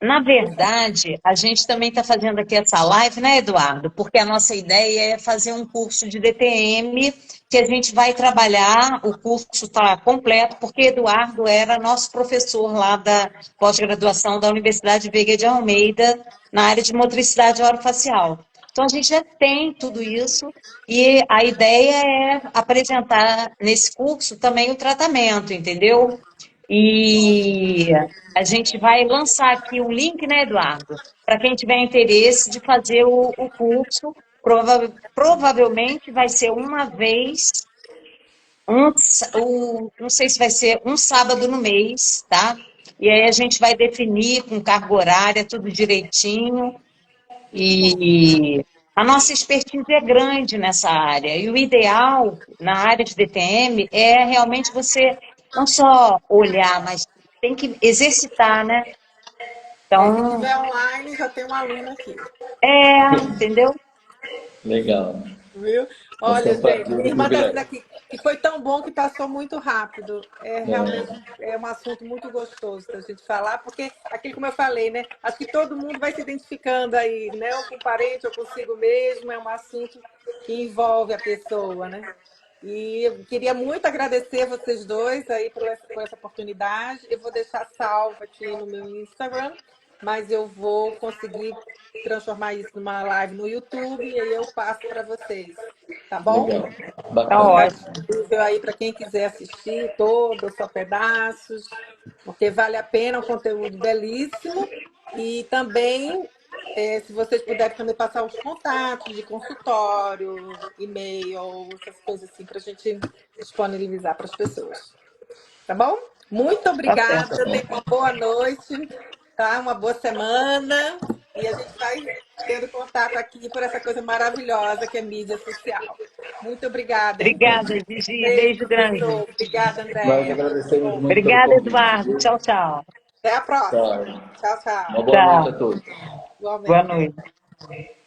Na verdade, a gente também está fazendo aqui essa live, né, Eduardo? Porque a nossa ideia é fazer um curso de DTM que a gente vai trabalhar, o curso está completo, porque Eduardo era nosso professor lá da pós-graduação da Universidade Veiga de Almeida, na área de motricidade orofacial. Então, a gente já tem tudo isso e a ideia é apresentar nesse curso também o tratamento, entendeu? E a gente vai lançar aqui um link, né, Eduardo? Para quem tiver interesse de fazer o curso, provavelmente vai ser uma vez, não sei se vai ser um sábado no mês, tá? E aí a gente vai definir com carga horária, tudo direitinho. Muito bom. E a nossa expertise é grande nessa área. E o ideal na área de DTM é realmente você não só olhar, mas tem que exercitar, né? Se Então, tiver online, já tem uma aluna aqui. entendeu? Legal. Viu? Vai ser Olha, um prazer gente, e minha um irmã está dizendo privilégio. aqui que foi tão bom que passou muito rápido. É realmente É, um assunto muito gostoso da gente falar, porque aquilo como eu falei, né? Acho que todo mundo vai se identificando aí, né? Ou com parente ou consigo mesmo, é um assunto que envolve a pessoa, né? E eu queria muito agradecer vocês dois aí por essa oportunidade. Eu vou deixar salvo aqui no meu Instagram. mas eu vou conseguir transformar isso numa live no YouTube e aí eu passo para vocês, tá bom? Legal. Tá Bacana. Ficar ótimo. disponível aí para quem quiser assistir todo ou só pedaços, porque vale a pena, é um conteúdo belíssimo. E também, se vocês puderem também passar os contatos de consultório, e-mail, essas coisas assim, para a gente disponibilizar para as pessoas. Tá bom? Muito Tá certo. obrigada, tenha uma boa noite, tá? Uma boa semana. E a gente vai tendo contato aqui por essa coisa maravilhosa que é mídia social. Muito obrigada, hein? Obrigada, Gigi. Beijo, Beijo grande. professor. Obrigada, Nós Andréia. agradecemos Bom, muito pelo Obrigada, convite, Eduardo. viu? Tchau, tchau. até a próxima. Tchau. Tchau, tchau. Uma boa noite Tchau. a todos. Boa Igualmente. noite.